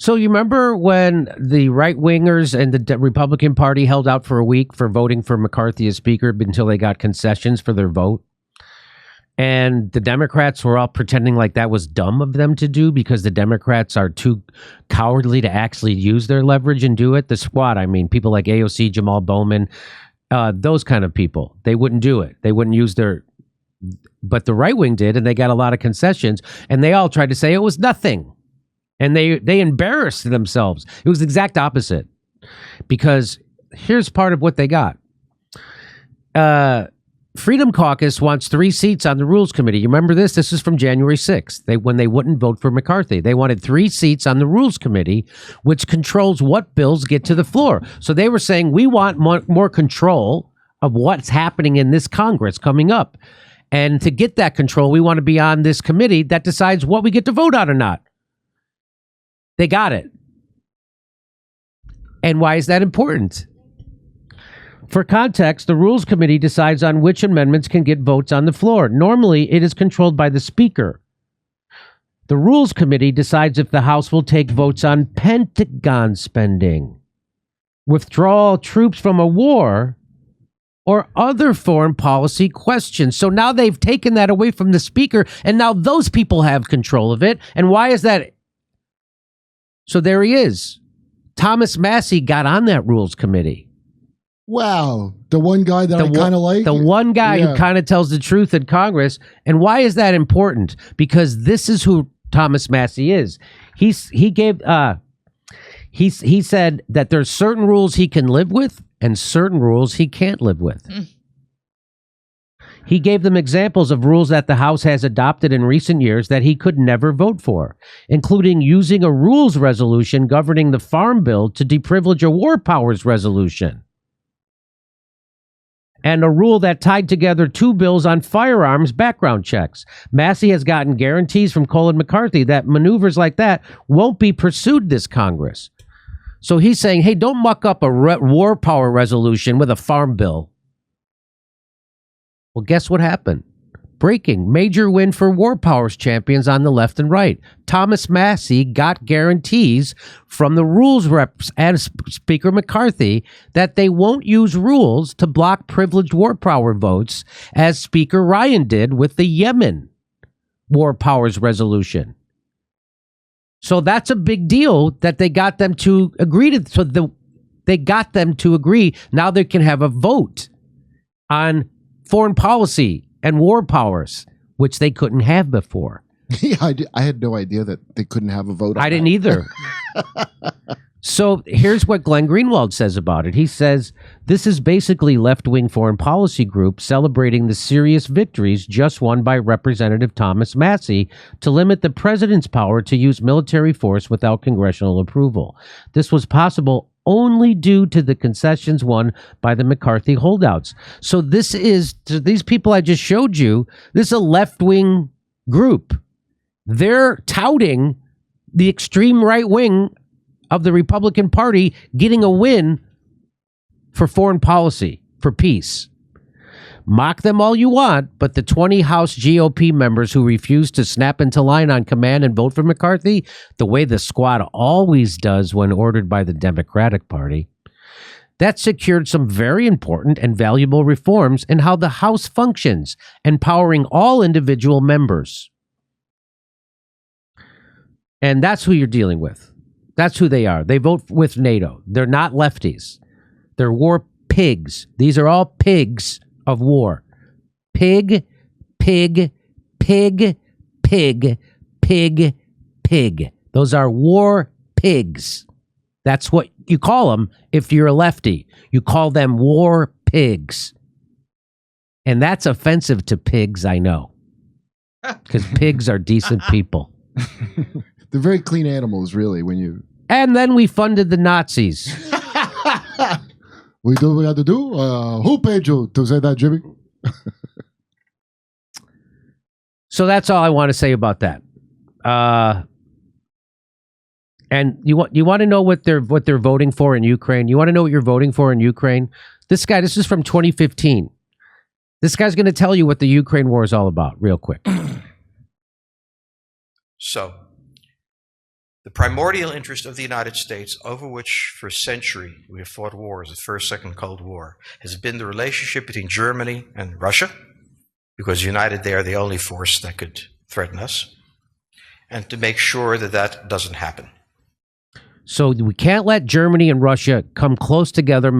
So you remember when the right-wingers and the Republican Party held out for a week for voting for McCarthy as Speaker until they got concessions for their vote? And the Democrats were all pretending like that was dumb of them to do because the Democrats are too cowardly to actually use their leverage and do it. The squad, I mean, people like AOC, Jamal Bowman, those kind of people, they wouldn't do it. They wouldn't use their... But the right wing did, and they got a lot of concessions, and they all tried to say it was nothing. And they embarrassed themselves. It was the exact opposite. Because here's part of what they got. Freedom Caucus wants 3 seats on the Rules Committee. You remember this? This is from January 6th, when they wouldn't vote for McCarthy. They wanted 3 seats on the Rules Committee, which controls what bills get to the floor. So they were saying, we want more control of what's happening in this Congress coming up. And to get that control, we want to be on this committee that decides what we get to vote on or not. They got it. And why is that important? For context, the Rules Committee decides on which amendments can get votes on the floor. Normally, it is controlled by the Speaker. The Rules Committee decides if the House will take votes on Pentagon spending, withdrawal troops from a war, or other foreign policy questions. So now they've taken that away from the Speaker, and now those people have control of it. And why is that? So there he is. Thomas Massie got on that Rules Committee. Wow. The one guy that I kind of like? The one guy who kind of tells the truth in Congress. And why is that important? Because this is who Thomas Massie is. He said that there's certain rules he can live with and certain rules he can't live with. He gave them examples of rules that the House has adopted in recent years that he could never vote for, including using a rules resolution governing the Farm Bill to deprivilege a war powers resolution, and a rule that tied together 2 bills on firearms background checks. Massie has gotten guarantees from Colin McCarthy that maneuvers like that won't be pursued this Congress. So he's saying, hey, don't muck up a war power resolution with a farm bill. Well, guess what happened? Breaking. Major win for war powers champions on the left and right. Thomas Massie got guarantees from the rules reps and Speaker McCarthy that they won't use rules to block privileged war power votes, as Speaker Ryan did with the Yemen war powers resolution. So that's a big deal that they got them to agree to. So they got them to agree. Now they can have a vote on foreign policy and war powers, which they couldn't have before. Yeah, I had no idea that they couldn't have a vote on I didn't either. So here's what Glenn Greenwald says about it. He says, this is basically left-wing foreign policy group celebrating the serious victories just won by Representative Thomas Massie to limit the president's power to use military force without congressional approval. This was possible only due to the concessions won by the McCarthy holdouts. So this is, to these people I just showed you, this is a left-wing group. They're touting the extreme right wing of the Republican Party getting a win for foreign policy, for peace. Mock them all you want, but the 20 House GOP members who refuse to snap into line on command and vote for McCarthy, the way the squad always does when ordered by the Democratic Party, that secured some very important and valuable reforms in how the House functions, empowering all individual members. And that's who you're dealing with. That's who they are. They vote with NATO. They're not lefties. They're war pigs. These are all pigs of war. Pig, pig, pig, pig, pig, pig. Those are war pigs. That's what you call them if you're a lefty. You call them war pigs. And that's offensive to pigs, I know. Because pigs are decent people. They're very clean animals, really, when you... And then we funded the Nazis. We do what we had to do? Who paid you to say that, Jimmy? So that's all I want to say about that. And you want to know what they're voting for in Ukraine? You want to know what you're voting for in Ukraine? This is from 2015. This guy's going to tell you what the Ukraine war is all about real quick. So, The primordial interest of the United States, over which for a century we have fought wars, the First, Second Cold War, has been the relationship between Germany and Russia, because united they are the only force that could threaten us, and to make sure that that doesn't happen. So we can't let Germany and Russia come close together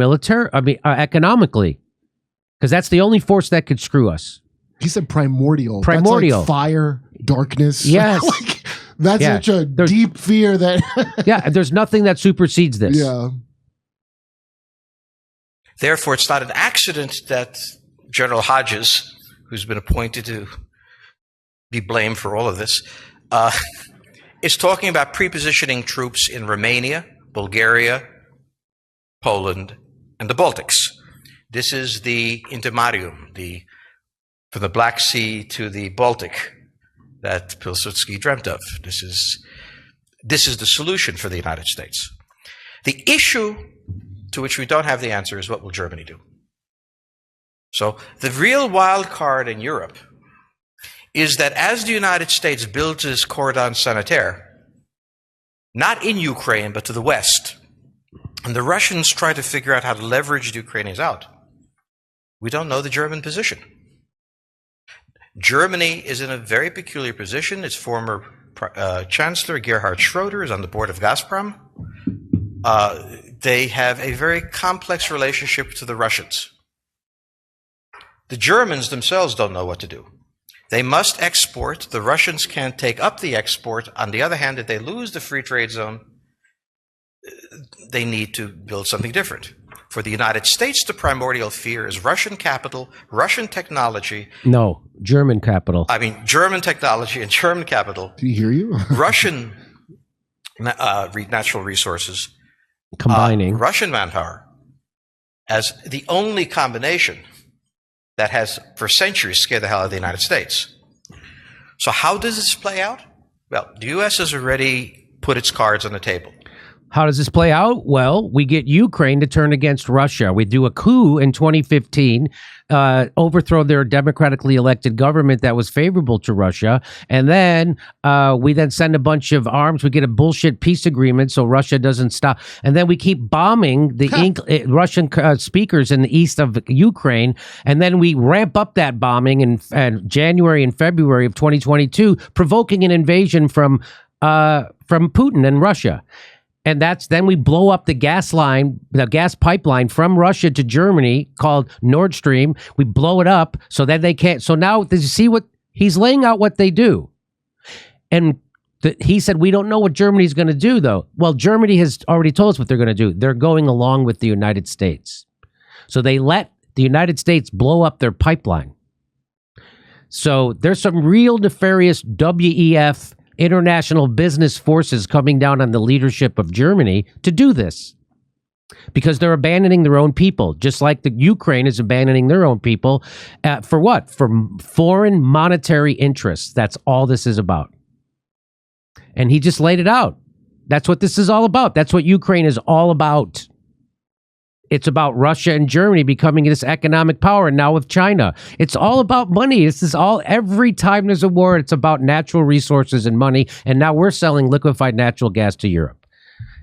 economically, because that's the only force that could screw us. He said primordial. Primordial. That's like fire, darkness. Yes. That's such a deep fear that... Yeah, there's nothing that supersedes this. Yeah. Therefore, it's not an accident that General Hodges, who's been appointed to be blamed for all of this, is talking about prepositioning troops in Romania, Bulgaria, Poland, and the Baltics. This is the intermarium, from the Black Sea to the Baltic, that Pilsudski dreamt of. This is the solution for the United States. The issue to which we don't have the answer is, what will Germany do? So the real wild card in Europe is that as the United States builds its cordon sanitaire, not in Ukraine, but to the west, and the Russians try to figure out how to leverage the Ukrainians out, we don't know the German position. Germany is in a very peculiar position. Its former Chancellor, Gerhard Schroeder, is on the board of Gazprom. They have a very complex relationship to the Russians. The Germans themselves don't know what to do. They must export. The Russians can't take up the export. On the other hand, if they lose the free trade zone, they need to build something different. For the United States, the primordial fear is Russian capital, Russian technology. No, German capital. I mean, German technology and German capital. Do you hear you? Russian natural resources. Combining. Russian manpower as the only combination that has, for centuries, scared the hell out of the United States. So how does this play out? Well, the U.S. has already put its cards on the table. How does this play out? Well, we get Ukraine to turn against Russia. We do a coup in 2015, overthrow their democratically elected government that was favorable to Russia. And then we then send a bunch of arms. We get a bullshit peace agreement so Russia doesn't stop. And then we keep bombing the Russian speakers in the east of Ukraine. And then we ramp up that bombing in January and February of 2022, provoking an invasion from Putin and Russia. And then we blow up the gas pipeline from Russia to Germany called Nord Stream. We blow it up so that they can't. So now, did you see what he's laying out what they do? And he said, we don't know what Germany's going to do, though. Well, Germany has already told us what they're going to do. They're going along with the United States. So they let the United States blow up their pipeline. So there's some real nefarious WEF international business forces coming down on the leadership of Germany to do this, because they're abandoning their own people, just like the Ukraine is abandoning their own people. For what? For foreign monetary interests. That's all this is about. And he just laid it out. That's what this is all about. That's what Ukraine is all about. It's about Russia and Germany becoming this economic power, and now with China. It's all about money. This is all, every time there's a war, it's about natural resources and money, and now we're selling liquefied natural gas to Europe.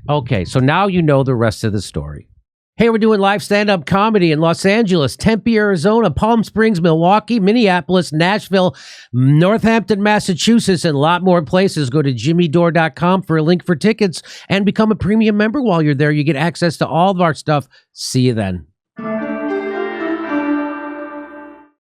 Okay, so now you know the rest of the story. Hey, we're doing live stand-up comedy in Los Angeles, Tempe, Arizona, Palm Springs, Milwaukee, Minneapolis, Nashville, Northampton, Massachusetts, and a lot more places. Go to jimmydore.com for a link for tickets and become a premium member while you're there. You get access to all of our stuff. See you then.